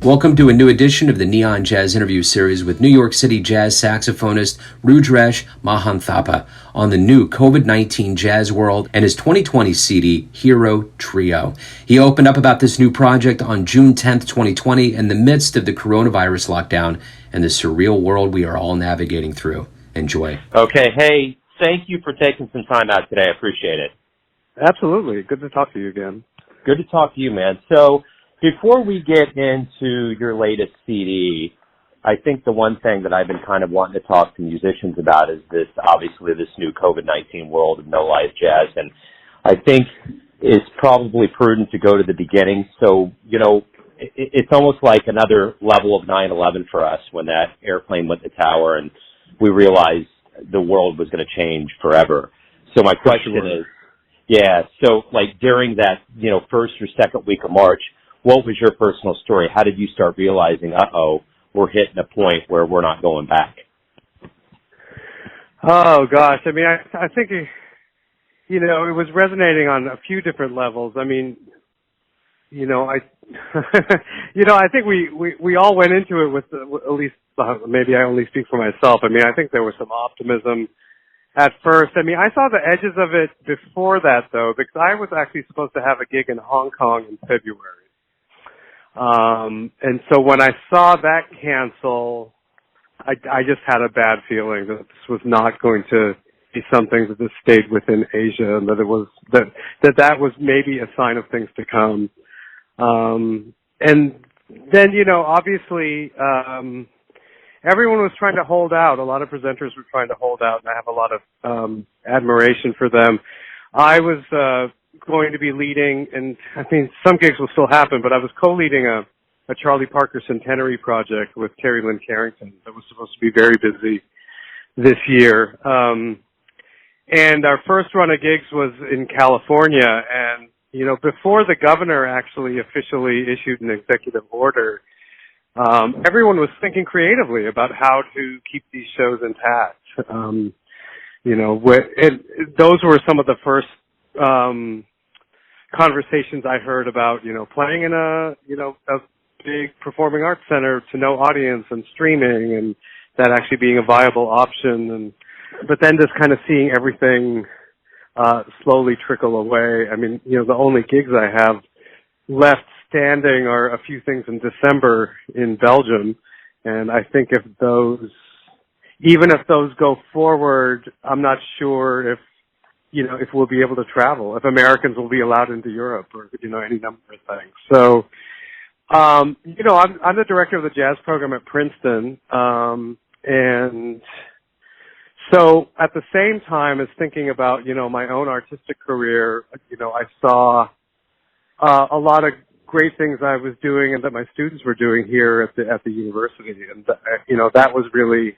Welcome to a new edition of the Neon Jazz interview series with New York City jazz saxophonist Rudresh Mahanthappa on the new COVID-19 Jazz World and his 2020 CD, Hero Trio. He opened up about this new project on June 10th, 2020, in the midst of the coronavirus lockdown and the surreal world we are all navigating through. Enjoy. Okay, hey, thank you for taking some time out today. I appreciate it. Absolutely. Good to talk to you again. Good to talk to you, man. So, before we get into your latest CD, I think the one thing that I've been kind of wanting to talk to musicians about is obviously this new COVID-19 world of no-live jazz. And I think it's probably prudent to go to the beginning. So, it's almost like another level of 9/11 for us when that airplane went to the tower and we realized the world was going to change forever. So my question is, during that, first or second week of March, what was your personal story? How did you start realizing, we're hitting a point where we're not going back? Oh, gosh. I mean, I think, it was resonating on a few different levels. I mean, I think we all went into it with at least, maybe I only speak for myself. I mean, I think there was some optimism at first. I mean, I saw the edges of it before that, though, because I was actually supposed to have a gig in Hong Kong in February. And so when I saw that cancel, I just had a bad feeling that this was not going to be something that this stayed within Asia, and that it was, that was maybe a sign of things to come. And then, obviously, everyone was trying to hold out. A lot of presenters were trying to hold out, and I have a lot of, admiration for them. I was, going to be leading, and I mean, some gigs will still happen, but I was co-leading a Charlie Parker Centenary project with Terry Lynn Carrington that was supposed to be very busy this year. And our first run of gigs was in California, and, before the governor actually officially issued an executive order, everyone was thinking creatively about how to keep these shows intact. Those were some of the first conversations I heard about, playing in a big performing arts center to no audience and streaming, and that actually being a viable option. But then just kind of seeing everything, slowly trickle away. I mean, the only gigs I have left standing are a few things in December in Belgium. And I think even if those go forward, I'm not sure if we'll be able to travel, if Americans will be allowed into Europe, or, any number of things. So, I'm the director of the jazz program at Princeton. And so at the same time as thinking about, my own artistic career, I saw, a lot of great things I was doing and that my students were doing here at the university. And, that was really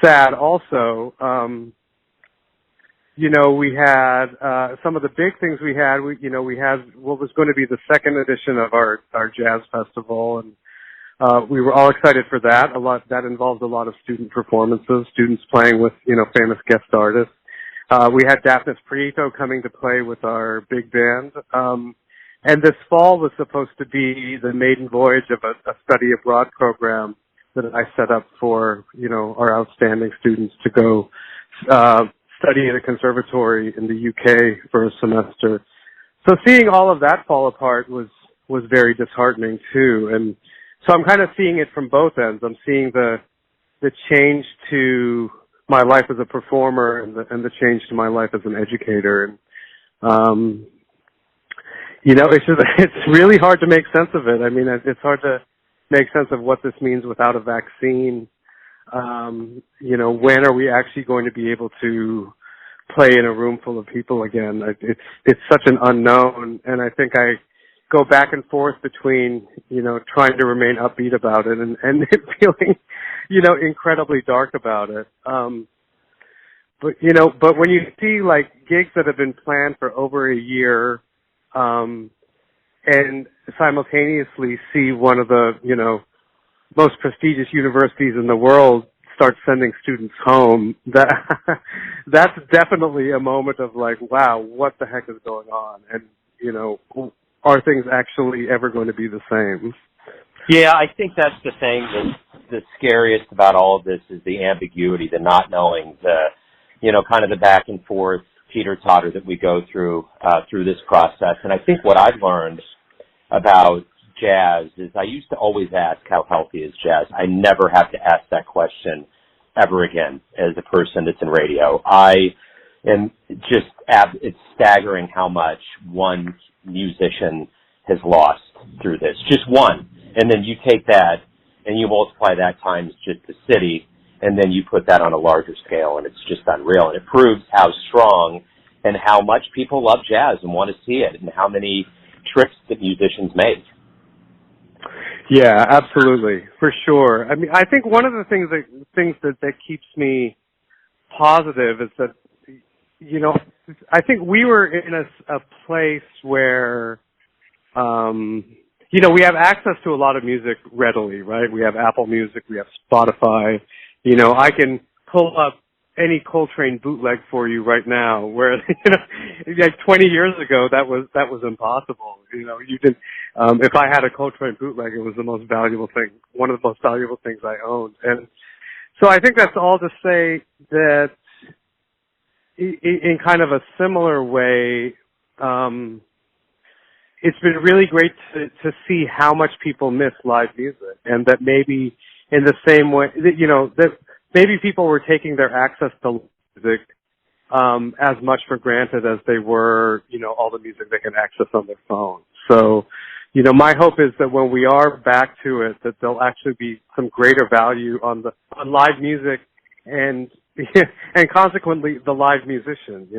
sad also. We had, some of the big things we had, we had what was going to be the second edition of our jazz festival, and, we were all excited for that. That involved a lot of student performances, students playing with, famous guest artists. We had Daphnis Prieto coming to play with our big band. And this fall was supposed to be the maiden voyage of a study abroad program that I set up for, our outstanding students to go, study at a conservatory in the UK for a semester. So seeing all of that fall apart was very disheartening too. And so I'm kind of seeing it from both ends. I'm seeing the change to my life as a performer and the change to my life as an educator. And, it's really hard to make sense of it. I mean, it's hard to make sense of what this means without a vaccine. When are we actually going to be able to play in a room full of people again? It's such an unknown, and I think I go back and forth between, trying to remain upbeat about it and feeling, incredibly dark about it. But when you see like gigs that have been planned for over a year, and simultaneously see one of the, most prestigious universities in the world start sending students home, that's definitely a moment of like, wow, what the heck is going on? And, are things actually ever going to be the same? Yeah, I think that's the thing that's scariest about all of this is the ambiguity, the not knowing, kind of the back and forth teeter-totter that we go through this process. And I think what I've learned about jazz is I used to always ask, how healthy is jazz? I never have to ask that question ever again as a person that's in radio. It's staggering how much one musician has lost through this. Just one. And then you take that and you multiply that times just the city, and then you put that on a larger scale, and it's just unreal. And it proves how strong and how much people love jazz and want to see it, and how many trips that musicians make. Yeah, absolutely, for sure. I mean, I think one of the things that keeps me positive is that, I think we were in a place where, we have access to a lot of music readily, right? We have Apple Music, we have Spotify. I can pull up any Coltrane bootleg for you right now, where, like 20 years ago, that was impossible. You didn't, if I had a Coltrane bootleg, it was the most valuable thing, one of the most valuable things I owned. And so I think that's all to say that in kind of a similar way, it's been really great to see how much people miss live music, and that maybe in the same way, that maybe people were taking their access to music as much for granted as they were, all the music they can access on their phone. So, my hope is that when we are back to it, that there'll actually be some greater value on live music and consequently the live musician,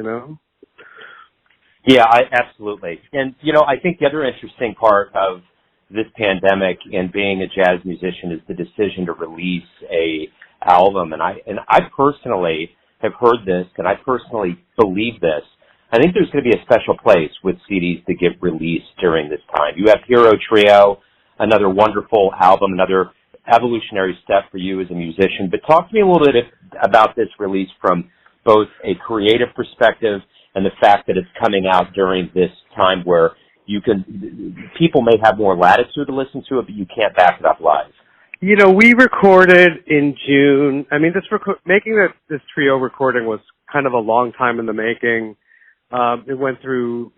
Yeah, absolutely. And, I think the other interesting part of this pandemic and being a jazz musician is the decision to release a album. And I personally have heard this, and I personally believe this. I think there's going to be a special place with CDs to get released during this time. You have Hero Trio, another wonderful album, another evolutionary step for you as a musician. But talk to me a little bit about this release from both a creative perspective and the fact that it's coming out during this time where people may have more latitude to listen to it, but you can't back it up live. We recorded in June. I mean, making this trio recording was kind of a long time in the making. It went through,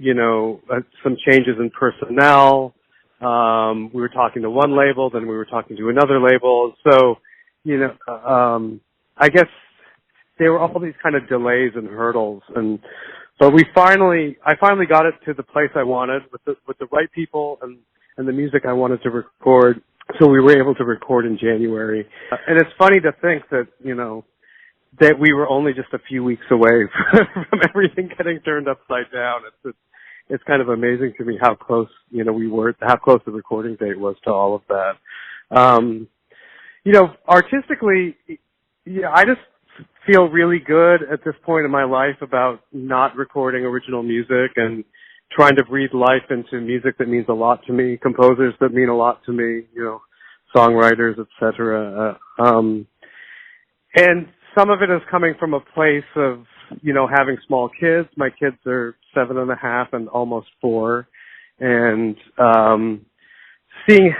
some changes in personnel. We were talking to one label, then we were talking to another label. So, I guess there were all these kind of delays and hurdles, but I finally got it to the place I wanted with the right people and the music I wanted to record. So we were able to record in January. And it's funny to think that, that we were only just a few weeks away from everything getting turned upside down. It's kind of amazing to me how close, we were, how close the recording date was to all of that. Artistically, I just feel really good at this point in my life about not recording original music and trying to breathe life into music that means a lot to me, composers that mean a lot to me, songwriters, etc. And some of it is coming from a place of, having small kids. My kids are 7.5 and almost 4. And, seeing,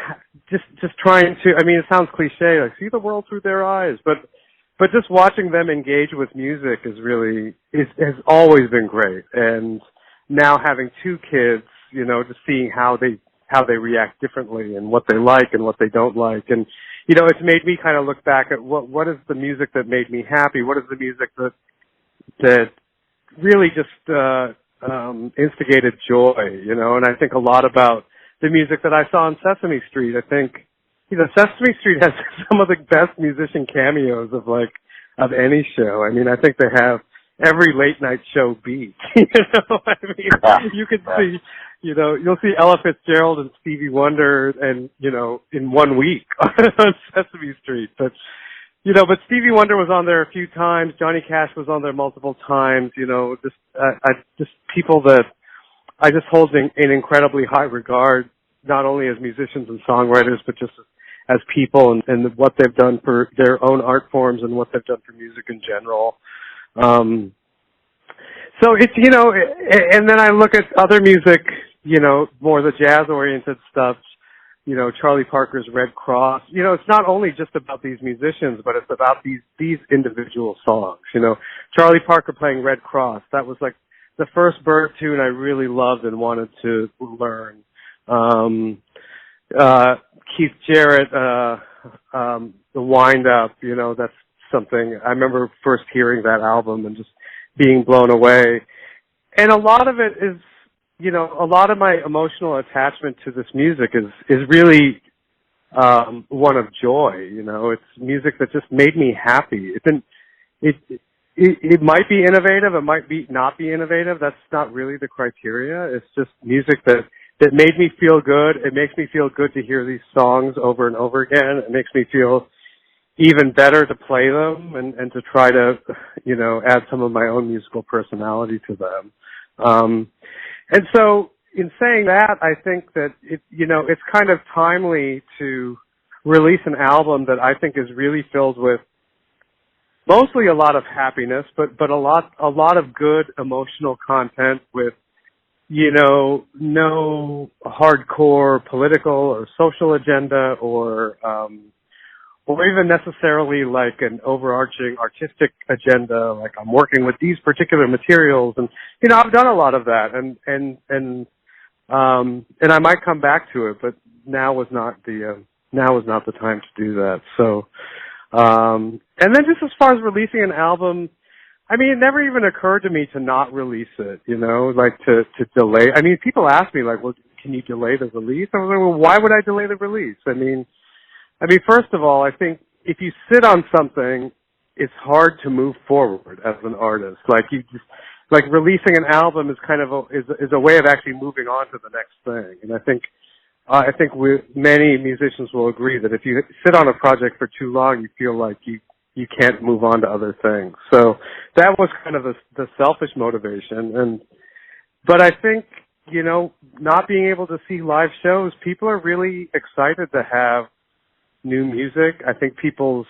just trying to, I mean, it sounds cliche, like see the world through their eyes, but just watching them engage with music has always been great. And now having 2 kids, just seeing how they react differently and what they like and what they don't like. And, it's made me kind of look back at what is the music that made me happy? What is the music that really just, instigated joy, and I think a lot about the music that I saw on Sesame Street. I think, Sesame Street has some of the best musician cameos of any show. I mean, I think they have every late night show beat. I mean, you could see, you'll see Ella Fitzgerald and Stevie Wonder and, in 1 week on Sesame Street. But Stevie Wonder was on there a few times. Johnny Cash was on there multiple times. Just people that I just hold in incredibly high regard, not only as musicians and songwriters, but just as people and what they've done for their own art forms and what they've done for music in general. So it's, and then I look at other music, more the jazz-oriented stuff, Charlie Parker's Red Cross. It's not only just about these musicians, but it's about these individual songs. Charlie Parker playing Red Cross. That was like the first Bird tune I really loved and wanted to learn. Keith Jarrett, the Wind Up, that's something I remember first hearing that album and just being blown away. And a lot of it is, a lot of my emotional attachment to this music is really one of joy. It's music that just made me happy. It might be innovative, it might not be innovative. That's not really the criteria. It's just music that made me feel good. It makes me feel good to hear these songs over and over again. It makes me feel even better to play them and to try to, add some of my own musical personality to them. And so in saying that, I think that it's kind of timely to release an album that I think is really filled with mostly a lot of happiness, but a lot of good emotional content with, no hardcore political or social agenda or even necessarily like an overarching artistic agenda, like I'm working with these particular materials. And, I've done a lot of that and I might come back to it, but now was not the time to do that. So, and then just as far as releasing an album, I mean, it never even occurred to me to not release it, like to delay. I mean, people ask me like, well, can you delay the release? I was like, well, why would I delay the release? I mean, first of all, I think if you sit on something, it's hard to move forward as an artist. Like releasing an album is kind of is a way of actually moving on to the next thing. And I think many musicians will agree that if you sit on a project for too long, you feel like you can't move on to other things. So that was kind of the selfish motivation. But I think, not being able to see live shows, people are really excited to have new music. I think people's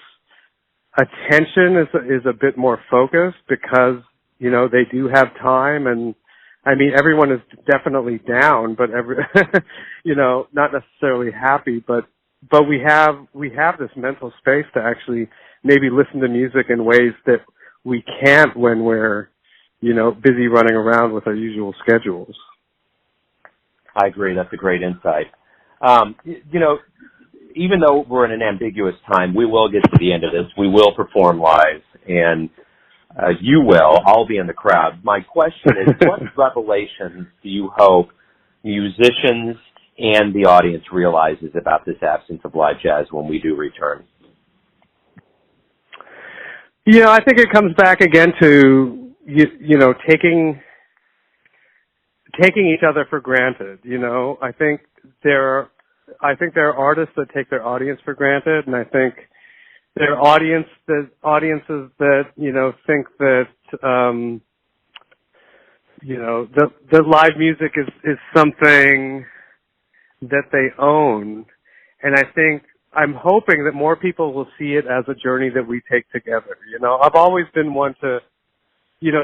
attention is a bit more focused because, they do have time. And I mean, everyone is definitely down, but not necessarily happy, but we have this mental space to actually maybe listen to music in ways that we can't when we're, busy running around with our usual schedules. I agree. That's a great insight. Even though we're in an ambiguous time, we will get to the end of this. We will perform live, and you will. I'll be in the crowd. My question is, what revelations do you hope musicians and the audience realizes about this absence of live jazz when we do return? I think it comes back again to, taking each other for granted. I think there are artists that take their audience for granted, and I think there are audiences that think that that live music is something that they own, and I'm hoping that more people will see it as a journey that we take together. I've always been one to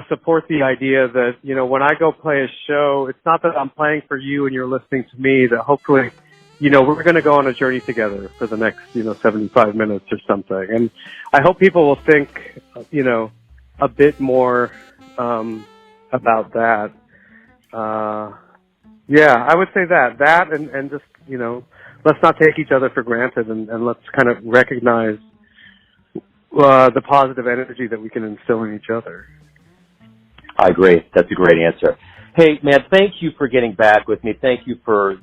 support the idea that when I go play a show, it's not that I'm playing for you and you're listening to me, that hopefully we're going to go on a journey together for the next, 75 minutes or something. And I hope people will think, a bit more, about that. I would say that and just, let's not take each other for granted and let's kind of recognize, the positive energy that we can instill in each other. I agree. That's a great answer. Hey, man, thank you for getting back with me. Thank you for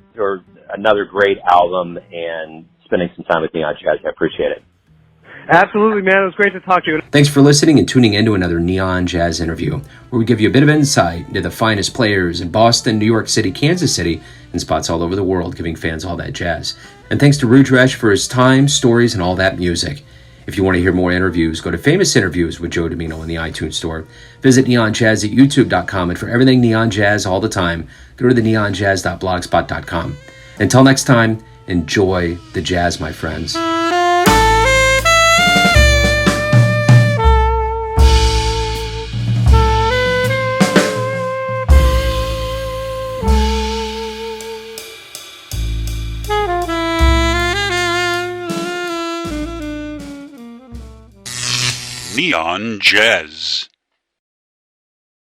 another great album and spending some time with me on Jazz. I appreciate it. Absolutely, man. It was great to talk to you. Thanks for listening and tuning in to another Neon Jazz interview, where we give you a bit of insight into the finest players in Boston, New York City, Kansas City, and spots all over the world, giving fans all that jazz. And thanks to Rudresh for his time, stories, and all that music. If you want to hear more interviews, go to Famous Interviews with Joe Domino in the iTunes Store. Visit neonjazz at youtube.com, and for everything Neon Jazz all the time, go to the neonjazz.blogspot.com. Until next time, enjoy the jazz, my friends. Neon Jazz.